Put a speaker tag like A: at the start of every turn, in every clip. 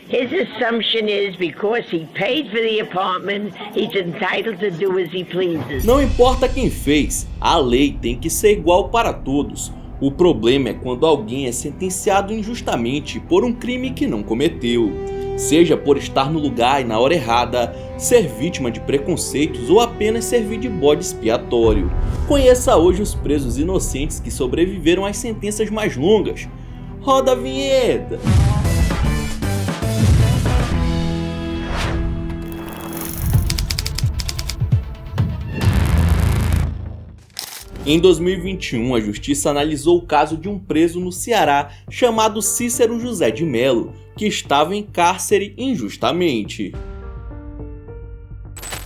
A: His assumption is because he paid for the apartment, he's entitled to do as he pleases.
B: Não importa quem fez, a lei tem que ser igual para todos. O problema é quando alguém é sentenciado injustamente por um crime que não cometeu. Seja por estar no lugar e na hora errada, ser vítima de preconceitos ou apenas servir de bode expiatório. Conheça hoje os presos inocentes que sobreviveram às sentenças mais longas. Roda a vinheta! Em 2021, a justiça analisou o caso de um preso no Ceará chamado Cícero José de Melo, que estava em cárcere injustamente.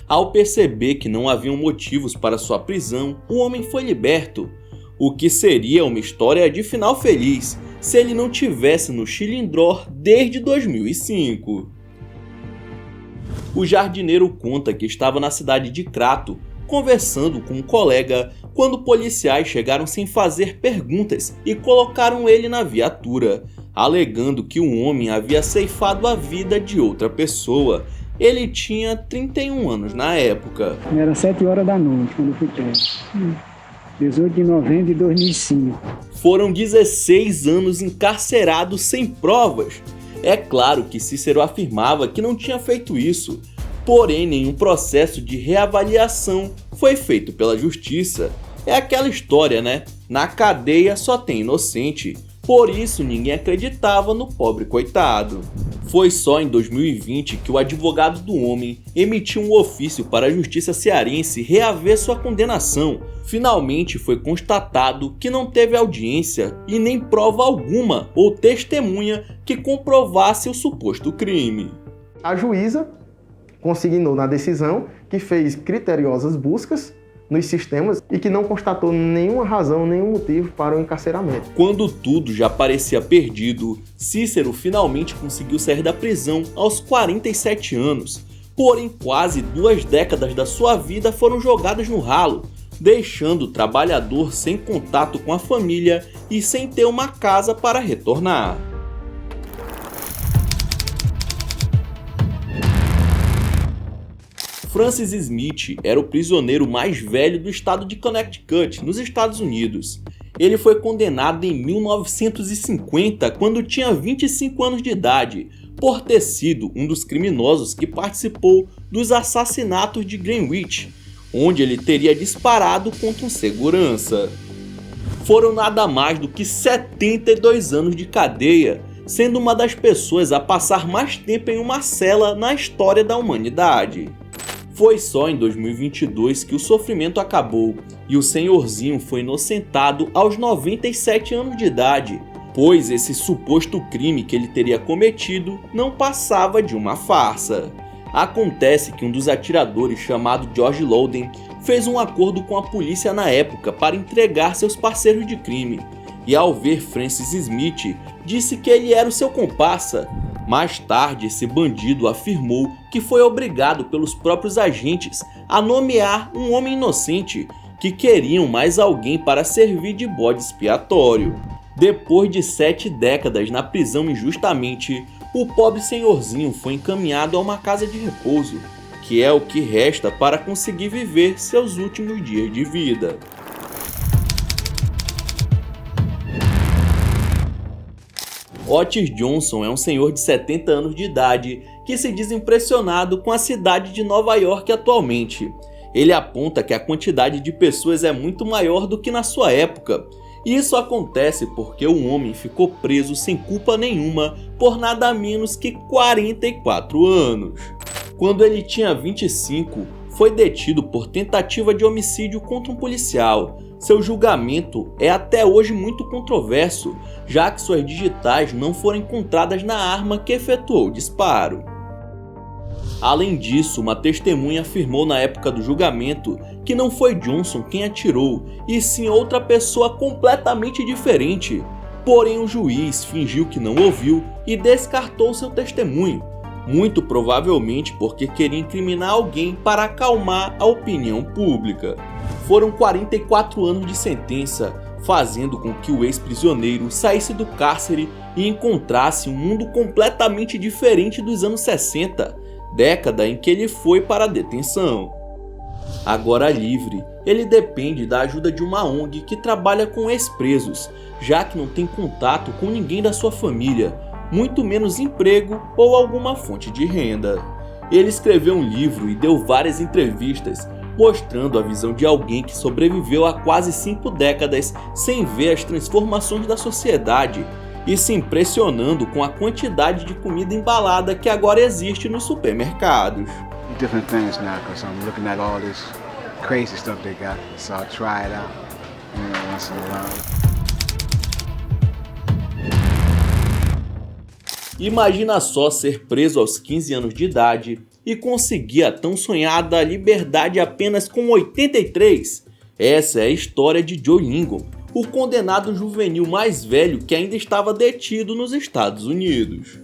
B: Ao perceber que não haviam motivos para sua prisão, o homem foi liberto, o que seria uma história de final feliz se ele não tivesse no Chilindró desde 2005. O jardineiro conta que estava na cidade de Crato, conversando com um colega, quando policiais chegaram sem fazer perguntas e colocaram ele na viatura, alegando que o homem havia ceifado a vida de outra pessoa. Ele tinha 31 anos na época.
C: Era 7 horas da noite quando eu fui preso. 18 de novembro de 2005.
B: Foram 16 anos encarcerados sem provas. É claro que Cícero afirmava que não tinha feito isso, porém nenhum processo de reavaliação foi feito pela justiça. É aquela história, né? Na cadeia só tem inocente, por isso ninguém acreditava no pobre coitado. Foi só em 2020 que o advogado do homem emitiu um ofício para a justiça cearense reaver sua condenação. Finalmente foi constatado que não teve audiência e nem prova alguma ou testemunha que comprovasse o suposto crime.
D: A juíza consignou na decisão que fez criteriosas buscas nos sistemas e que não constatou nenhuma razão, nenhum motivo para o encarceramento.
B: Quando tudo já parecia perdido, Cícero finalmente conseguiu sair da prisão aos 47 anos. Porém, quase 2 décadas da sua vida foram jogadas no ralo, deixando o trabalhador sem contato com a família e sem ter uma casa para retornar. Francis Smith era o prisioneiro mais velho do estado de Connecticut, nos Estados Unidos. Ele foi condenado em 1950, quando tinha 25 anos de idade, por ter sido um dos criminosos que participou dos assassinatos de Greenwich, onde ele teria disparado contra um segurança. Foram nada mais do que 72 anos de cadeia, sendo uma das pessoas a passar mais tempo em uma cela na história da humanidade. Foi só em 2022 que o sofrimento acabou e o senhorzinho foi inocentado aos 97 anos de idade, pois esse suposto crime que ele teria cometido não passava de uma farsa. Acontece que um dos atiradores, chamado George Louden, fez um acordo com a polícia na época para entregar seus parceiros de crime, e ao ver Francis Smith, disse que ele era o seu comparsa. Mais tarde, esse bandido afirmou que foi obrigado pelos próprios agentes a nomear um homem inocente, que queriam mais alguém para servir de bode expiatório. Depois de 7 décadas na prisão injustamente, o pobre senhorzinho foi encaminhado a uma casa de repouso, que é o que resta para conseguir viver seus últimos dias de vida. Otis Johnson é um senhor de 70 anos de idade que se diz impressionado com a cidade de Nova York atualmente. Ele aponta que a quantidade de pessoas é muito maior do que na sua época. E isso acontece porque o homem ficou preso sem culpa nenhuma por nada menos que 44 anos. Quando ele tinha 25, foi detido por tentativa de homicídio contra um policial. Seu julgamento é até hoje muito controverso, já que suas digitais não foram encontradas na arma que efetuou o disparo. Além disso, uma testemunha afirmou na época do julgamento que não foi Johnson quem atirou, e sim outra pessoa completamente diferente. Porém, o juiz fingiu que não ouviu e descartou seu testemunho, muito provavelmente porque queria incriminar alguém para acalmar a opinião pública. Foram 44 anos de sentença, fazendo com que o ex-prisioneiro saísse do cárcere e encontrasse um mundo completamente diferente dos anos 60, década em que ele foi para a detenção. Agora livre, ele depende da ajuda de uma ONG que trabalha com ex-presos, já que não tem contato com ninguém da sua família, muito menos emprego ou alguma fonte de renda. Ele escreveu um livro e deu várias entrevistas, mostrando a visão de alguém que sobreviveu a quase 5 décadas sem ver as transformações da sociedade e se impressionando com a quantidade de comida embalada que agora existe nos supermercados.
E: Different things now because I'm looking at all this crazy stuff they got, so I'll try it out, once in a while.
B: Imagina só ser preso aos 15 anos de idade e conseguir a tão sonhada liberdade apenas com 83. Essa é a história de Joe Lingon, o condenado juvenil mais velho que ainda estava detido nos Estados Unidos.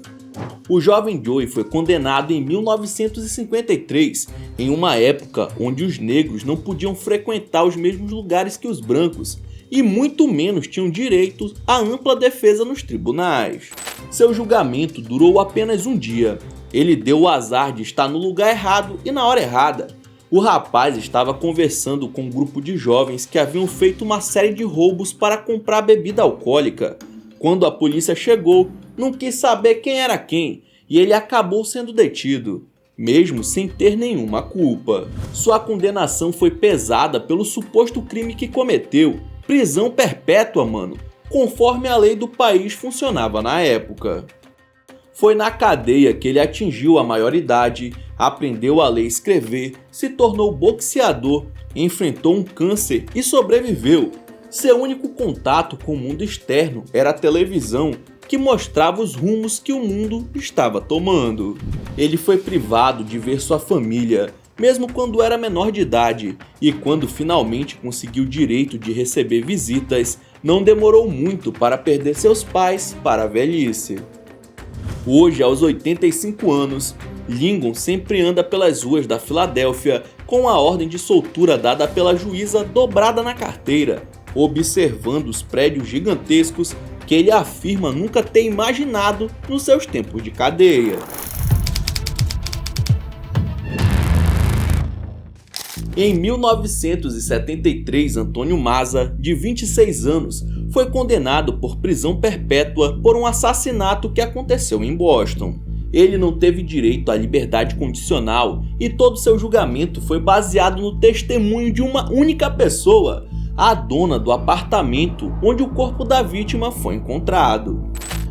B: O jovem Joe foi condenado em 1953, em uma época onde os negros não podiam frequentar os mesmos lugares que os brancos e muito menos tinham direito à ampla defesa nos tribunais. Seu julgamento durou apenas um dia. Ele deu o azar de estar no lugar errado e na hora errada. O rapaz estava conversando com um grupo de jovens que haviam feito uma série de roubos para comprar bebida alcoólica. Quando a polícia chegou, não quis saber quem era quem e ele acabou sendo detido, mesmo sem ter nenhuma culpa. Sua condenação foi pesada pelo suposto crime que cometeu, prisão perpétua, mano, conforme a lei do país funcionava na época. Foi na cadeia que ele atingiu a maioridade, aprendeu a ler e escrever, se tornou boxeador, enfrentou um câncer e sobreviveu. Seu único contato com o mundo externo era a televisão, que mostrava os rumos que o mundo estava tomando. Ele foi privado de ver sua família, mesmo quando era menor de idade, e quando finalmente conseguiu o direito de receber visitas, não demorou muito para perder seus pais para a velhice. Hoje, aos 85 anos, Lingon sempre anda pelas ruas da Filadélfia com a ordem de soltura dada pela juíza dobrada na carteira, observando os prédios gigantescos que ele afirma nunca ter imaginado nos seus tempos de cadeia. Em 1973, Antônio Maza, de 26 anos, foi condenado por prisão perpétua por um assassinato que aconteceu em Boston. Ele não teve direito à liberdade condicional e todo seu julgamento foi baseado no testemunho de uma única pessoa, a dona do apartamento onde o corpo da vítima foi encontrado.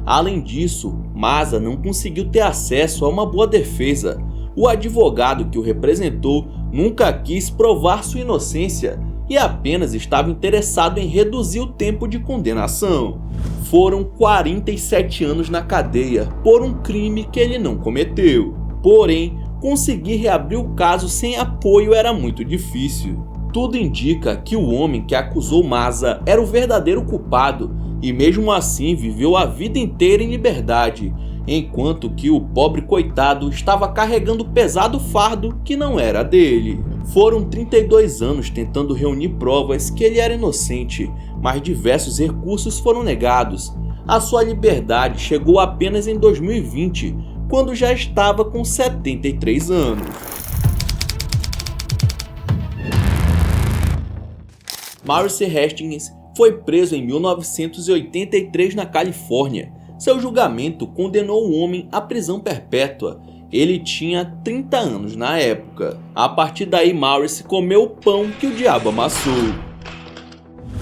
B: Além disso, Maza não conseguiu ter acesso a uma boa defesa. O advogado que o representou nunca quis provar sua inocência e apenas estava interessado em reduzir o tempo de condenação. Foram 47 anos na cadeia por um crime que ele não cometeu. Porém, conseguir reabrir o caso sem apoio era muito difícil. Tudo indica que o homem que acusou Maza era o verdadeiro culpado e mesmo assim viveu a vida inteira em liberdade, enquanto que o pobre coitado estava carregando o pesado fardo que não era dele. Foram 32 anos tentando reunir provas que ele era inocente, mas diversos recursos foram negados. A sua liberdade chegou apenas em 2020, quando já estava com 73 anos. Maurice Hastings foi preso em 1983 na Califórnia. Seu julgamento condenou o homem à prisão perpétua. Ele tinha 30 anos na época. A partir daí, Maurice comeu o pão que o diabo amassou.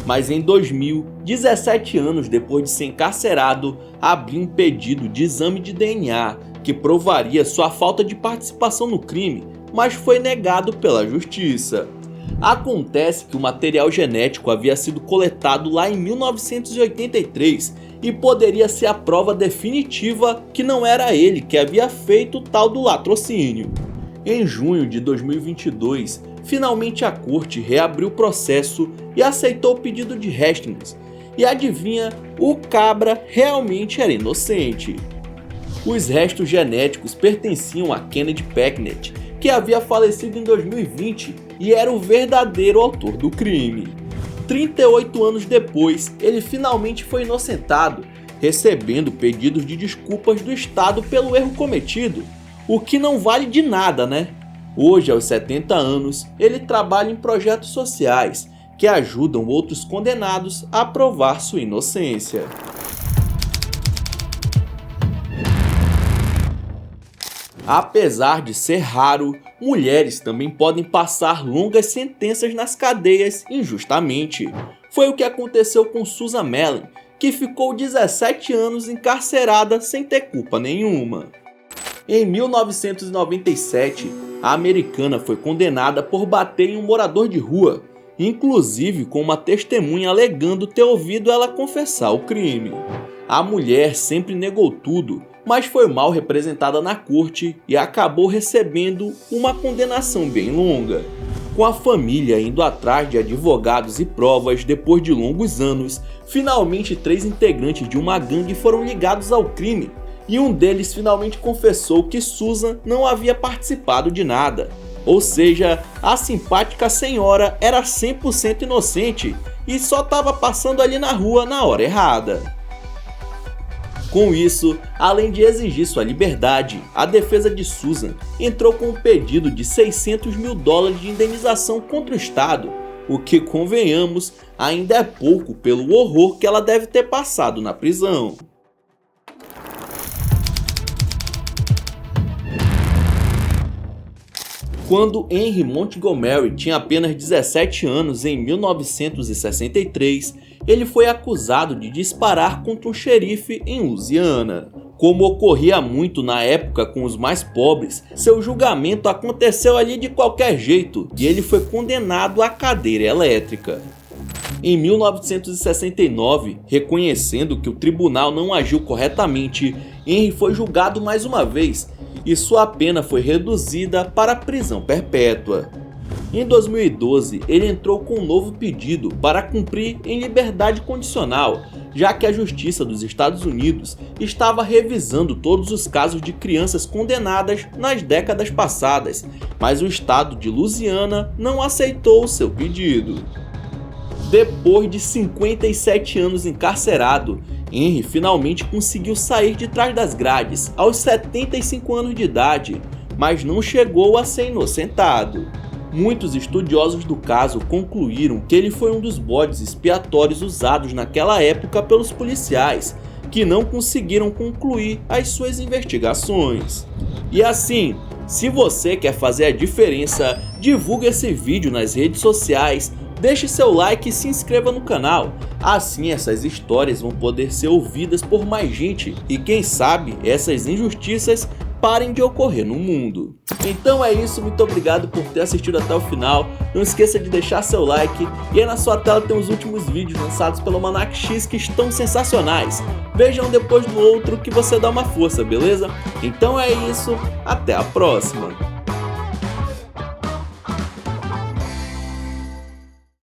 B: Mas em 2000, 17 anos depois de ser encarcerado, abriu um pedido de exame de DNA que provaria sua falta de participação no crime, mas foi negado pela justiça. Acontece que o material genético havia sido coletado lá em 1983 e poderia ser a prova definitiva que não era ele que havia feito o tal do latrocínio. Em junho de 2022, finalmente a corte reabriu o processo e aceitou o pedido de Hastings. E adivinha, o cabra realmente era inocente. Os restos genéticos pertenciam a Kennedy Packnett, que havia falecido em 2020 e era o verdadeiro autor do crime. 38 anos depois, ele finalmente foi inocentado recebendo pedidos de desculpas do Estado pelo erro cometido, o que não vale de nada, né? Hoje, aos 70 anos, ele trabalha em projetos sociais que ajudam outros condenados a provar sua inocência. Apesar de ser raro, mulheres também podem passar longas sentenças nas cadeias injustamente. Foi o que aconteceu com Susan Mellen, que ficou 17 anos encarcerada sem ter culpa nenhuma. Em 1997, a americana foi condenada por bater em um morador de rua, inclusive com uma testemunha alegando ter ouvido ela confessar o crime. A mulher sempre negou tudo, mas foi mal representada na corte e acabou recebendo uma condenação bem longa. Com a família indo atrás de advogados e provas depois de longos anos, finalmente 3 integrantes de uma gangue foram ligados ao crime, e um deles finalmente confessou que Susan não havia participado de nada. Ou seja, a simpática senhora era 100% inocente e só estava passando ali na rua na hora errada. Com isso, além de exigir sua liberdade, a defesa de Susan entrou com um pedido de $600 mil de indenização contra o Estado, o que, convenhamos, ainda é pouco pelo horror que ela deve ter passado na prisão. Quando Henry Montgomery tinha apenas 17 anos em 1963, ele foi acusado de disparar contra um xerife em Louisiana. Como ocorria muito na época com os mais pobres, seu julgamento aconteceu ali de qualquer jeito e ele foi condenado à cadeira elétrica. Em 1969, reconhecendo que o tribunal não agiu corretamente, Henry foi julgado mais uma vez e sua pena foi reduzida para prisão perpétua. Em 2012, ele entrou com um novo pedido para cumprir em liberdade condicional, já que a Justiça dos Estados Unidos estava revisando todos os casos de crianças condenadas nas décadas passadas, mas o estado de Louisiana não aceitou o seu pedido. Depois de 57 anos encarcerado, Henry finalmente conseguiu sair de trás das grades aos 75 anos de idade, mas não chegou a ser inocentado. Muitos estudiosos do caso concluíram que ele foi um dos bodes expiatórios usados naquela época pelos policiais, que não conseguiram concluir as suas investigações. E assim, se você quer fazer a diferença, divulgue esse vídeo nas redes sociais, deixe seu like e se inscreva no canal. Assim essas histórias vão poder ser ouvidas por mais gente e quem sabe essas injustiças parem de ocorrer no mundo. Então é isso, muito obrigado por ter assistido até o final. Não esqueça de deixar seu like e aí na sua tela tem os últimos vídeos lançados pelo Almanac X que estão sensacionais. Veja um depois do outro que você dá uma força, beleza? Então é isso, até a próxima!